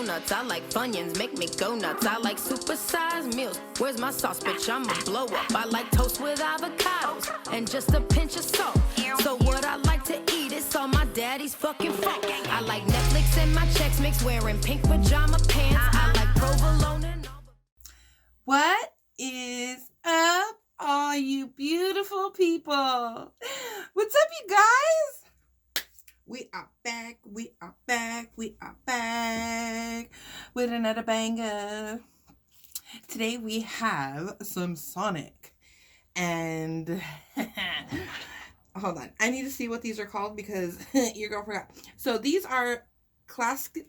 donuts. I like Funyuns, make me go nuts. I like supersized meals. Where's my sauce, bitch? I'm a blow up. I like toast with avocados and just a pinch of salt. So what I like to eat is all my daddy's fucking fault. I like Netflix and my checks mix, wearing pink pajama pants. I like provolone and all. What is up, all you beautiful people? What's up, you guys? We are back with another banger. Today we have some Sonic. And hold on, I need to see what these are called because your girl forgot. So these are classic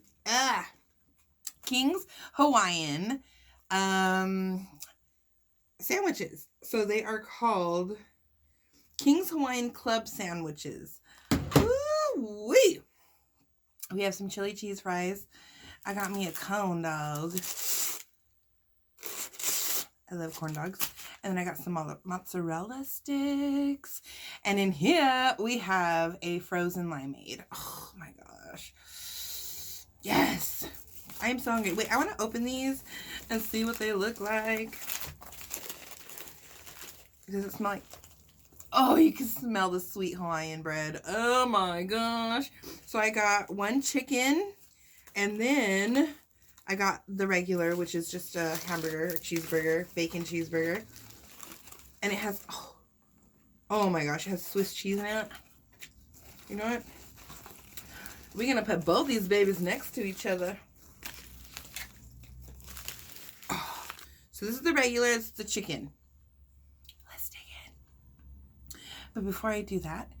King's Hawaiian sandwiches. So they are called King's Hawaiian Club sandwiches. Ooh-wee. We have some chili cheese fries. I got me a cone dog. I love corn dogs. And then I got some mozzarella sticks. And in here we have a frozen limeade. Oh my gosh. Yes. I am so hungry. Wait, I want to open these and see what they look like. Does it smell like... Oh, you can smell the sweet Hawaiian bread. Oh my gosh. So I got one chicken, and then I got the regular, which is just a hamburger, cheeseburger, bacon cheeseburger. And it has, oh my gosh, it has Swiss cheese in it. You know what? We're going to put both these babies next to each other. Oh. So this is the regular, it's the chicken. But before I do that,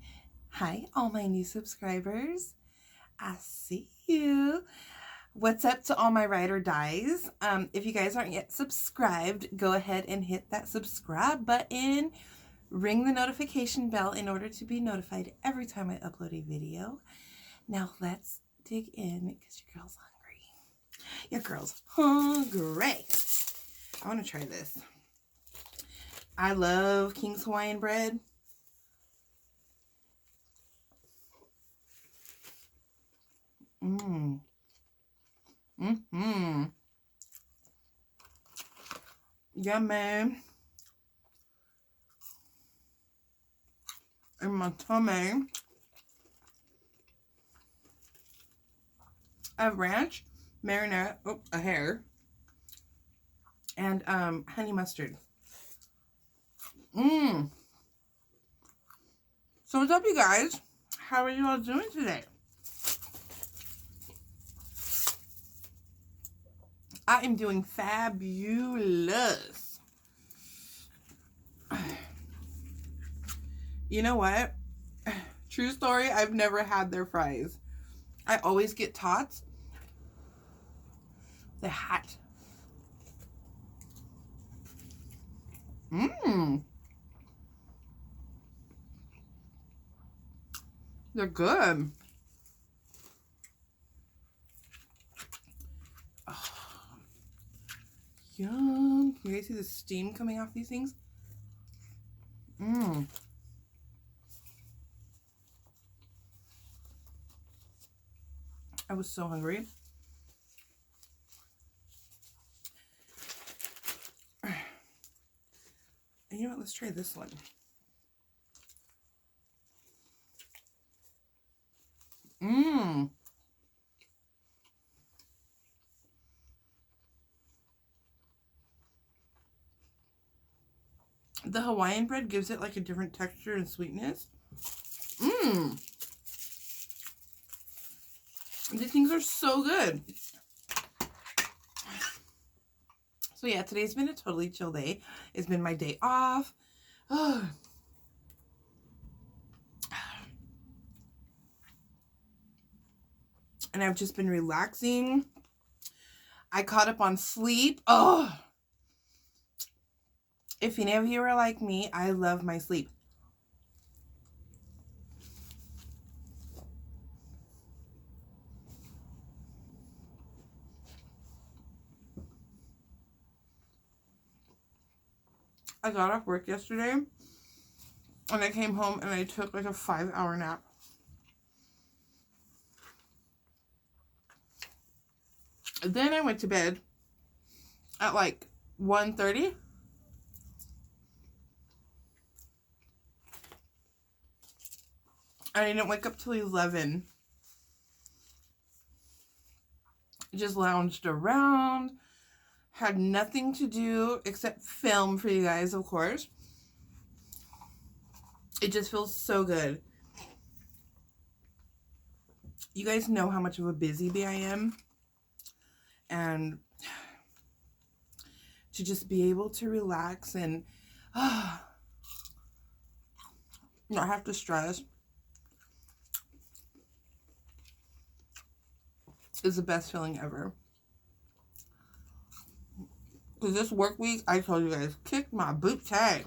hi, all my new subscribers. I see you. What's up to all my ride or dies? If you guys aren't yet subscribed, go ahead and hit that subscribe button. Ring the notification bell in order to be notified every time I upload a video. Now let's dig in because your girl's hungry. Your girl's hungry. I want to try this. I love King's Hawaiian bread. Yummy. In my tummy. I have ranch, marinara, a hair, and honey mustard. So what's up, you guys? How are you all doing today? I am doing fabulous. You know what? True story, I've never had their fries. I always get Tots. They're hot. They're good. Yum. Can you guys see the steam coming off these things? I was so hungry. And you know what? Let's try this one. The Hawaiian bread gives it like a different texture and sweetness. These things are so good. So yeah, today's been a totally chill day. It's been my day off. And I've just been relaxing. I caught up on sleep. If any of you are like me, I love my sleep. I got off work yesterday and I came home and I took like a 5-hour nap. Then I went to bed at like 1:30. I didn't wake up till 11. Just lounged around. Had nothing to do except film for you guys, of course. It just feels so good. You guys know how much of a busy bee I am. And to just be able to relax and not have to stress is the best feeling ever. Because this work week, I told you guys, kicked my boot tag.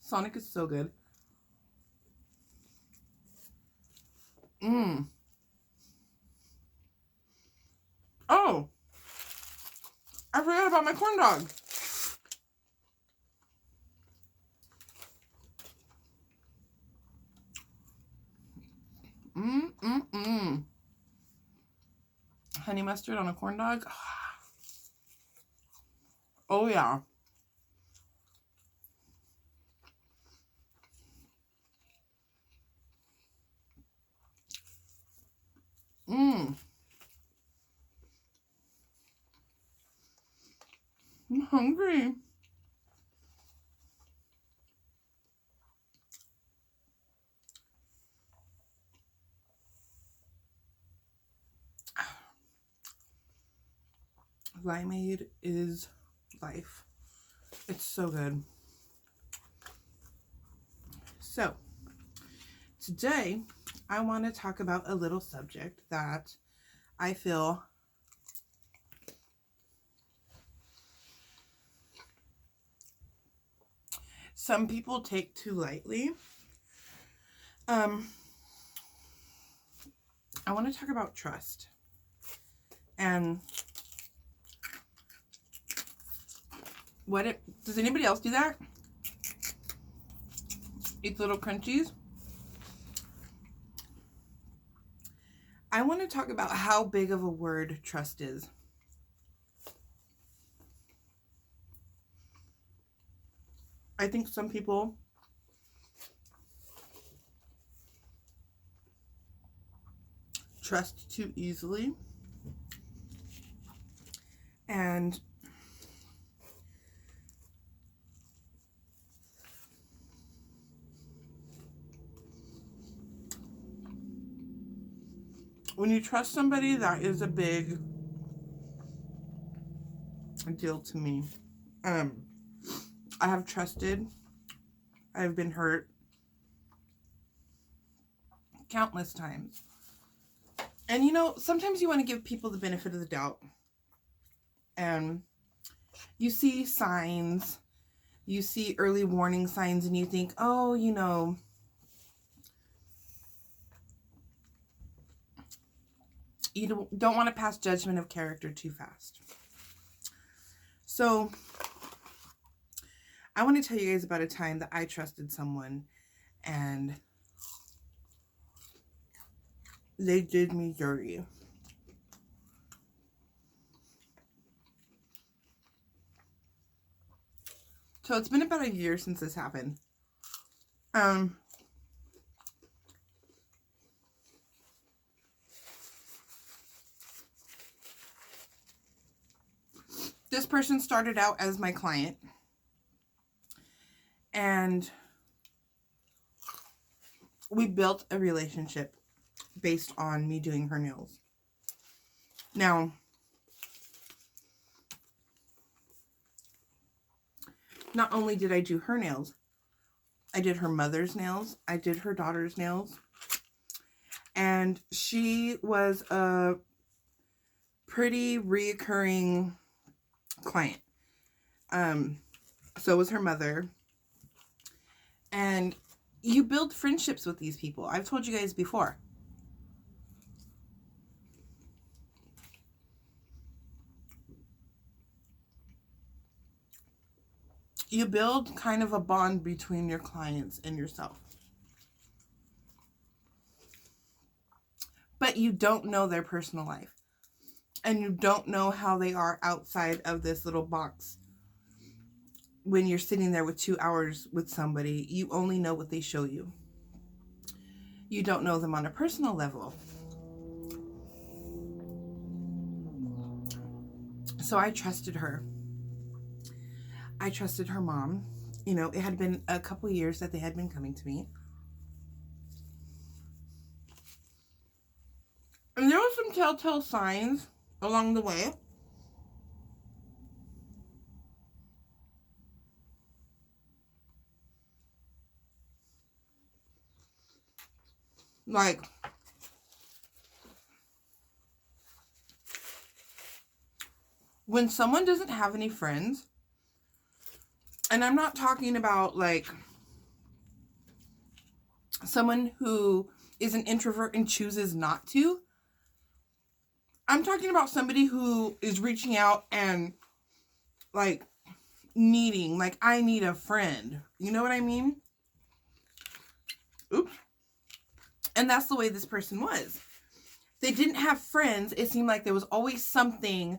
Sonic is so good. Oh, I forgot about my corn dog. Honey mustard on a corn dog. Oh, yeah. I'm hungry. Limeade is life. It's so good. So, today I want to talk about a little subject that I feel some people take too lightly. I want to talk about trust. And does anybody else do that? Eat little crunchies? I want to talk about how big of a word trust is. I think some people trust too easily. And when you trust somebody, that is a big deal to me. I have trusted. I've been hurt countless times. And you know, sometimes you want to give people the benefit of the doubt. And you see signs, you see early warning signs, and you think, oh, you know, you don't want to pass judgment of character too fast. So, I want to tell you guys about a time that I trusted someone and they did me dirty. So it's been about a year since this happened. This person started out as my client, and we built a relationship based on me doing her nails. Now, not only did I do her nails, I did her mother's nails, I did her daughter's nails, and she was a pretty reoccurring client. So was her mother. And you build friendships with these people. I've told you guys before. you build kind of a bond between your clients and yourself. But you don't know their personal life. And you don't know how they are outside of this little box. When you're sitting there with 2 hours with somebody, you only know what they show you. You don't know them on a personal level. So I trusted her. I trusted her mom. You know, it had been a couple years that they had been coming to me. And there were some telltale signs along the way. Like, when someone doesn't have any friends, and I'm not talking about like someone who is an introvert and chooses not to. I'm talking about somebody who is reaching out and like needing, like, I need a friend. You know what I mean? Oops. And that's the way this person was. They didn't have friends. It seemed like there was always something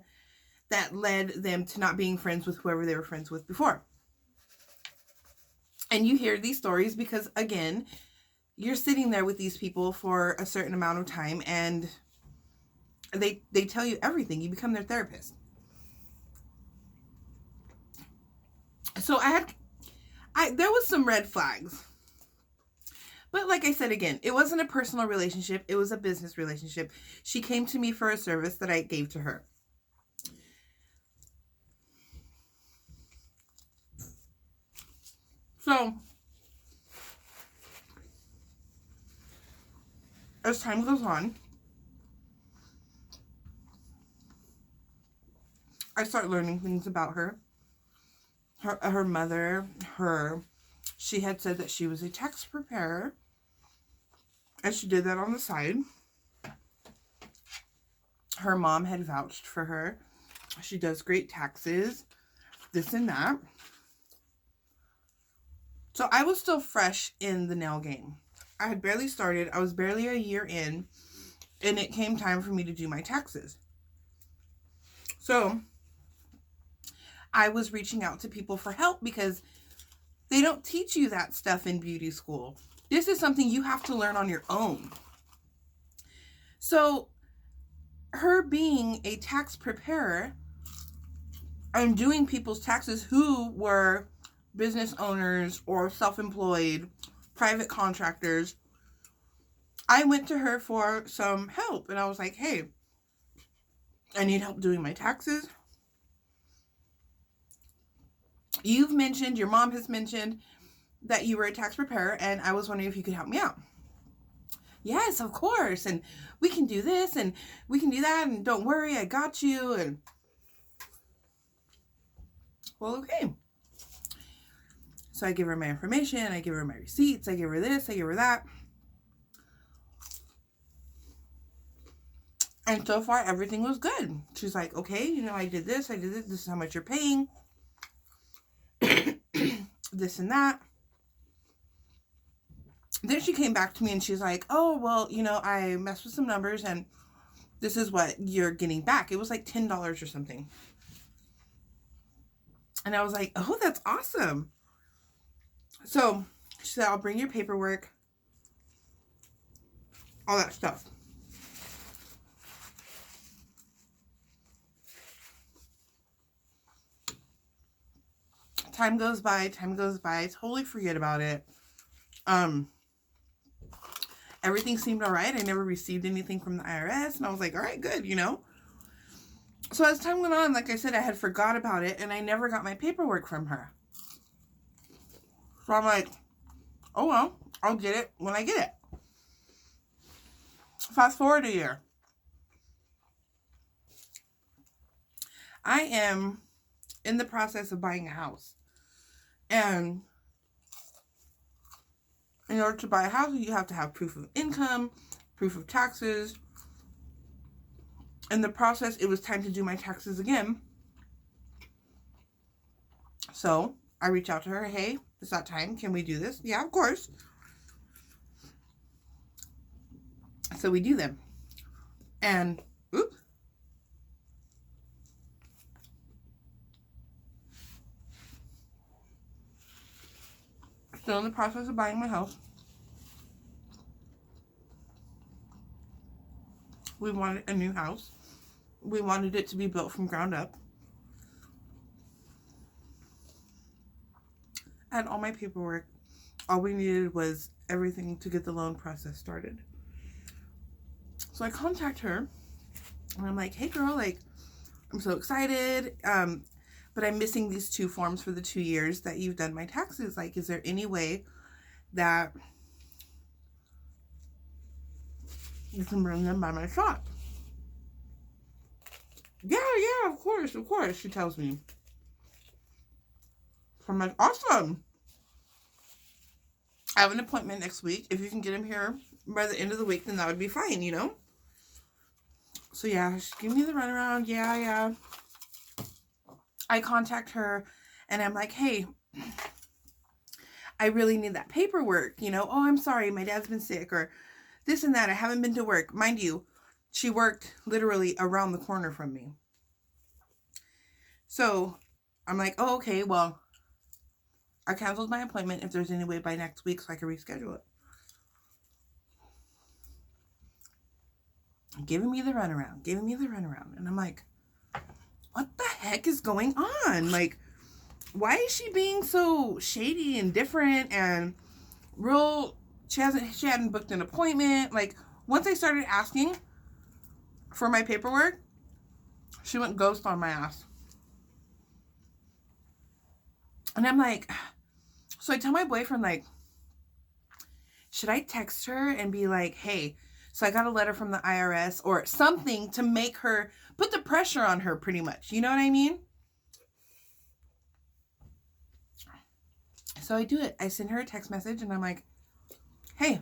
that led them to not being friends with whoever they were friends with before. And you hear these stories because, again, you're sitting there with these people for a certain amount of time and they tell you everything. You become their therapist. So there was some red flags. But like I said, again, it wasn't a personal relationship. It was a business relationship. She came to me for a service that I gave to her. So, as time goes on, I start learning things about her. Her mother, she had said that she was a tax preparer. And she did that on the side. Her mom had vouched for her. She does great taxes. This and that. So I was still fresh in the nail game. I had barely started. I was barely a year in. And it came time for me to do my taxes. So I was reaching out to people for help because they don't teach you that stuff in beauty school. This is something you have to learn on your own. So her being a tax preparer and doing people's taxes who were business owners or self-employed, private contractors, I went to her for some help. And I was like, hey, I need help doing my taxes. You've mentioned, your mom has mentioned that you were a tax preparer, and I was wondering if you could help me out. Yes, of course. And we can do this and we can do that. And don't worry, I got you. And well, okay. So I give her my information. I give her my receipts. I give her this. I give her that. And so far, everything was good. She's like, okay, you know, I did this. This is how much you're paying. This and that. Then she came back to me and she's like, oh, well, you know, I messed with some numbers and this is what you're getting back. It was like $10 or something. And I was like, oh, that's awesome. So she said, I'll bring your paperwork, all that stuff. Time goes by, I totally forget about it. Everything seemed all right. I never received anything from the IRS, and I was like, all right, good, you know. So as time went on, like I said, I had forgot about it, and I never got my paperwork from her. So I'm like, oh well, I'll get it when I get it. Fast forward a year. I am in the process of buying a house. And in order to buy a house, you have to have proof of income, proof of taxes. In the process, it was time to do my taxes again. So I reach out to her. Hey, it's that time. Can we do this? Yeah, of course. So we do them. And, oops. Still in the process of buying my house. We wanted a new house. We wanted it to be built from ground up. I had all my paperwork. All we needed was everything to get the loan process started. So I contact her and I'm like, hey girl, like, I'm so excited. But I'm missing these 2 forms for the 2 years that you've done my taxes. Like, is there any way that you can bring them by my shop? Yeah, of course, she tells me. So I'm like, awesome. I have an appointment next week. If you can get him here by the end of the week, then that would be fine, you know? So yeah, she gave me the runaround. Yeah. I contact her and I'm like, hey, I really need that paperwork, you know? Oh, I'm sorry, my dad's been sick, or this and that. I haven't been to work. Mind you, she worked literally around the corner from me. So I'm like, oh, okay, well, I canceled my appointment if there's any way by next week so I can reschedule it. Giving me the runaround. And I'm like, what the heck is going on? Like, why is she being so shady and different and real? She hadn't booked an appointment. Like, once I started asking for my paperwork, she went ghost on my ass. And I'm like, so I tell my boyfriend, like, should I text her and be like, hey, so I got a letter from the IRS or something to make her, put the pressure on her pretty much. You know what I mean? So I do it. I send her a text message and I'm like, hey,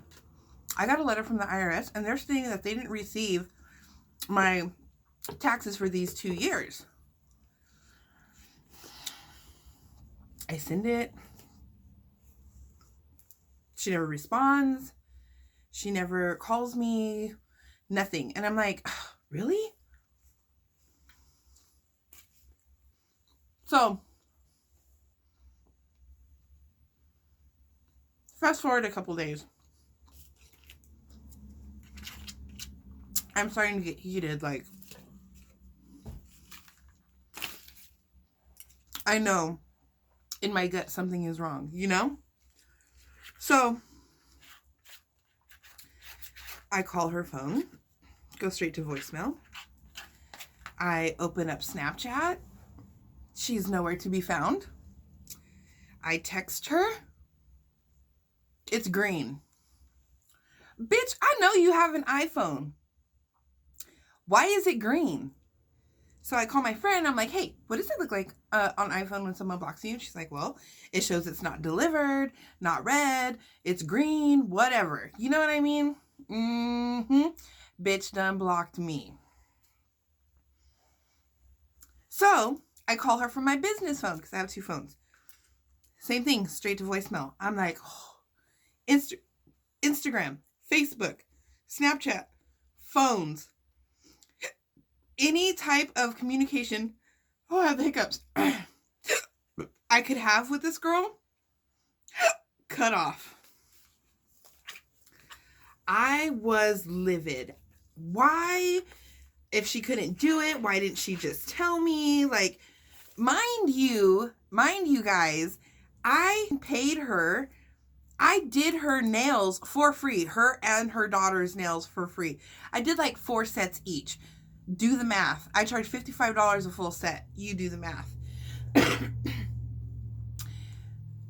I got a letter from the IRS and they're stating that they didn't receive my taxes for these 2 years. I send it. She never responds. She never calls me. Nothing. And I'm like, really? So, fast forward a couple days. I'm starting to get heated. Like, I know in my gut something is wrong, you know? So, I call her phone, go straight to voicemail. I open up Snapchat. She's nowhere to be found. I text her. It's green. Bitch, I know you have an iPhone. Why is it green? So I call my friend. I'm like, hey, what does it look like on iPhone when someone blocks you? And she's like, well, it shows it's not delivered, not red, it's green, whatever. You know what I mean? Bitch done blocked me. So I call her from my business phone because I have 2 phones. Same thing, straight to voicemail. I'm like, oh, Instagram, Facebook, Snapchat, phones, any type of communication. Oh, I have the hiccups. I could have with this girl, cut off. I was livid. Why? If she couldn't do it, why didn't she just tell me? Like, mind you guys, I paid her. I did her nails for free. Her and her daughter's nails for free. I did like 4 sets each. Do the math. I charge $55 a full set. You do the math.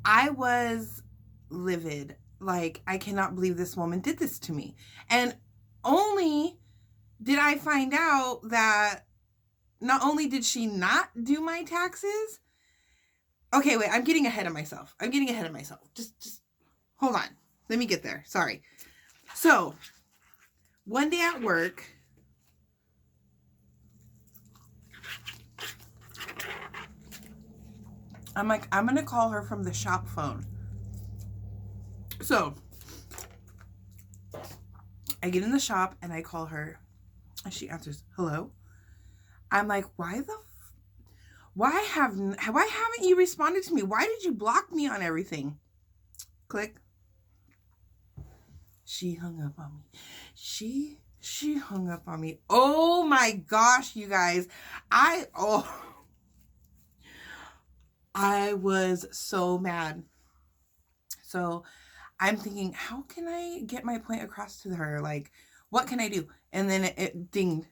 I was livid. Like, I cannot believe this woman did this to me. And only did I find out that not only did she not do my taxes. Okay, wait, I'm getting ahead of myself. Just hold on. Let me get there. Sorry. So, one day at work, I'm like, I'm going to call her from the shop phone. So I get in the shop and I call her and she answers, hello. I'm like, why haven't you responded to me? Why did you block me on everything? Click. She hung up on me. She hung up on me. Oh my gosh, you guys. I was so mad. So I'm thinking, how can I get my point across to her? Like, what can I do? And then it dinged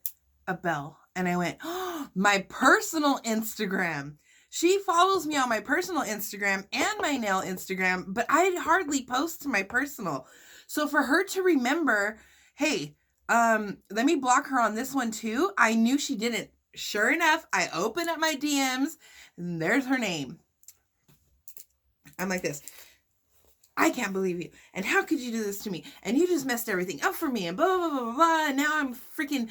a bell. And I went, oh, my personal Instagram. She follows me on my personal Instagram and my nail Instagram, but I hardly post to my personal. So for her to remember, hey, let me block her on this one too. I knew she didn't. Sure enough, I open up my DMs and there's her name. I'm like this. I can't believe you. And how could you do this to me? And you just messed everything up for me and blah, blah, blah, blah, blah. And now I'm freaking,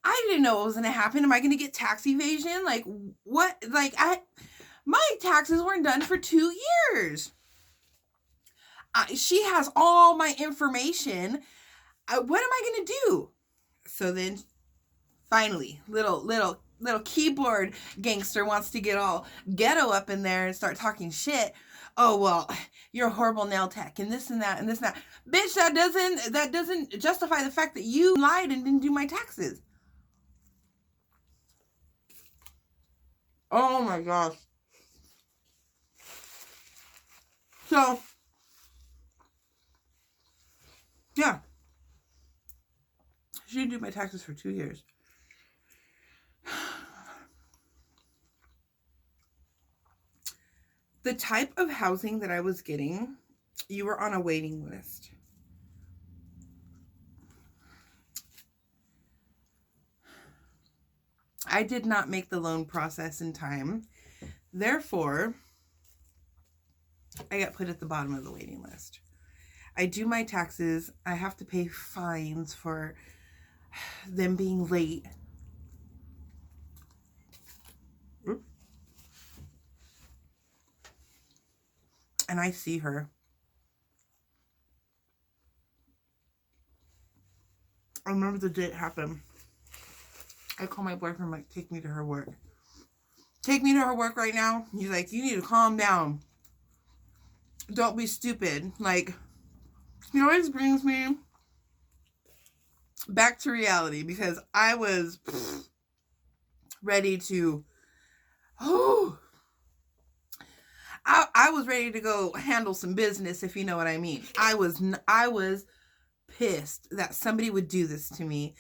I didn't know what was going to happen. Am I going to get tax evasion? Like what? Like my taxes weren't done for 2 years. She has all my information. What am I going to do? So then finally, little keyboard gangster wants to get all ghetto up in there and start talking shit. Oh, well, you're a horrible nail tech and this and that and this and that. Bitch, that doesn't justify the fact that you lied and didn't do my taxes. Oh my gosh. So, yeah. She didn't do my taxes for 2 years. The type of housing that I was getting, you were on a waiting list. I did not make the loan process in time. Therefore, I got put at the bottom of the waiting list. I do my taxes. I have to pay fines for them being late. And I see her. I remember the day it happened. I call my boyfriend, like, take me to her work. Take me to her work right now. He's like, you need to calm down. Don't be stupid. Like, he always brings me back to reality because I was ready to, I was ready to go handle some business, if you know what I mean. I was pissed that somebody would do this to me.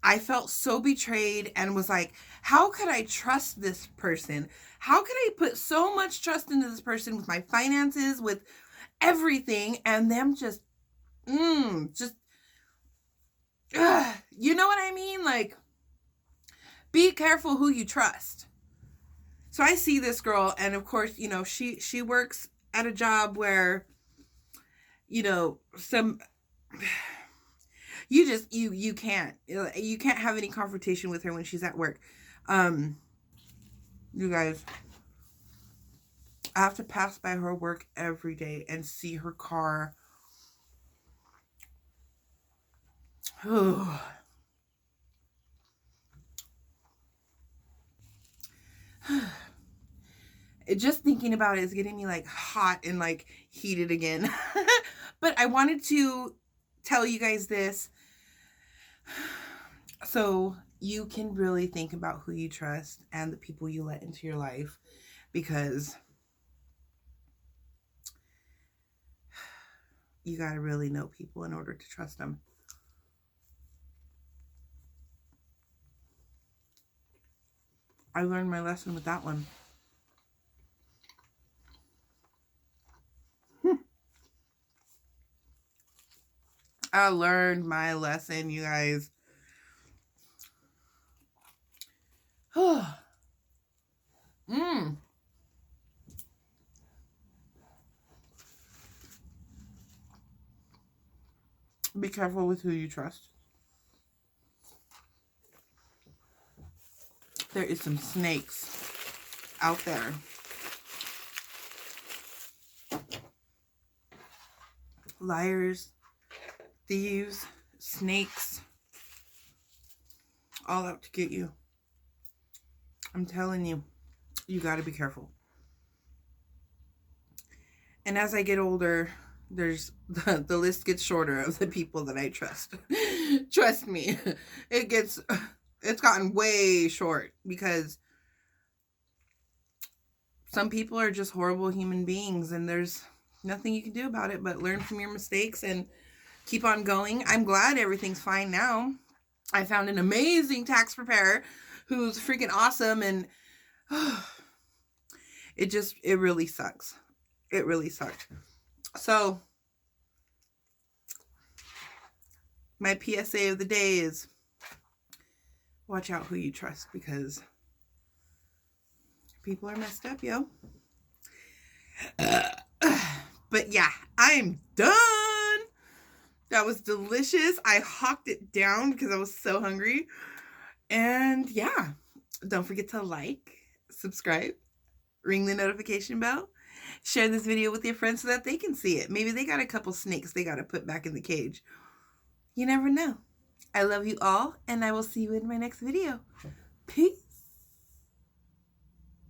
I felt so betrayed and was like, how could I trust this person? How could I put so much trust into this person with my finances, with everything, and them just, you know what I mean? Like, be careful who you trust. So I see this girl, and of course, you know, she works at a job where, you know, you can't have any confrontation with her when she's at work. You guys, I have to pass by her work every day and see her car. Just thinking about it is getting me like hot and like heated again. But I wanted to tell you guys this so you can really think about who you trust and the people you let into your life, because you got to really know people in order to trust them. I learned my lesson with that one. I learned my lesson, you guys. Be careful with who you trust. There is some snakes out there. liars, thieves, snakes, all out to get you. I'm telling you, you got to be careful. And as I get older, there's the list gets shorter of the people that I trust. Trust me, it's gotten way short because some people are just horrible human beings, and there's nothing you can do about it but learn from your mistakes and keep on going. I'm glad everything's fine now. I found an amazing tax preparer who's freaking awesome, and it really sucks. It really sucked. So my PSA of the day is watch out who you trust, because people are messed up, yo. But yeah, I'm done. That was delicious. I hawked it down because I was so hungry. And yeah, don't forget to like, subscribe, ring the notification bell, share this video with your friends so that they can see it. Maybe they got a couple snakes they got to put back in the cage. You never know. I love you all, and I will see you in my next video. Peace.